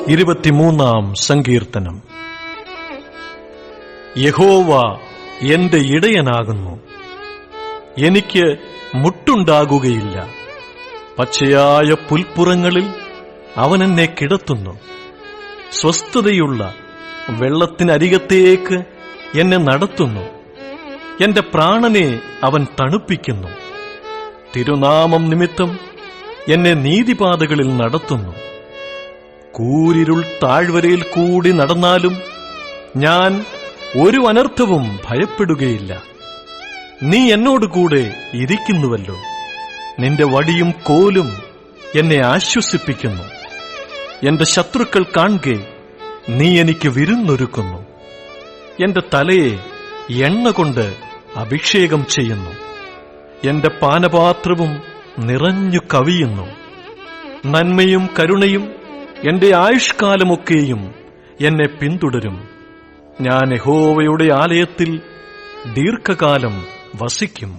23-ാം സങ്കീർത്തനം. യഹോവ എന്റെ ഇടയനാകുന്നു, എനിക്ക് മുട്ടുണ്ടാകുകയില്ല. പച്ചയായ പുൽപ്പുറങ്ങളിൽ അവൻ എന്നെ കിടത്തുന്നു. സ്വസ്ഥതയുള്ള വെള്ളത്തിനരികത്തേക്ക് എന്നെ നടത്തുന്നു. എന്റെ പ്രാണനെ അവൻ തണുപ്പിക്കുന്നു. തിരുനാമം നിമിത്തം എന്നെ നീതിപാതകളിൽ നടത്തുന്നു. കൂരിരുൾ താഴ്വരയിൽ കൂടി നടന്നാലും ഞാൻ ഒരു അനർത്ഥവും ഭയപ്പെടുകയില്ല. നീ എന്നോടുകൂടെ ഇരിക്കുന്നുവല്ലോ. നിന്റെ വടിയും കോലും എന്നെ ആശ്വസിപ്പിക്കുന്നു. എന്റെ ശത്രുക്കൾ കാൺകെ നീ എനിക്ക് വിരുന്നൊരുക്കുന്നു. എന്റെ തലയെ എണ്ണ കൊണ്ട് അഭിഷേകം ചെയ്യുന്നു. എന്റെ പാനപാത്രവും നിറഞ്ഞു കവിയുന്നു. നന്മയും കരുണയും എന്റെ ആയുഷ്കാലമൊക്കെയും എന്നെ പിന്തുടരും. ഞാൻ യഹോവയുടെ ആലയത്തിൽ ദീർഘകാലം വസിക്കും.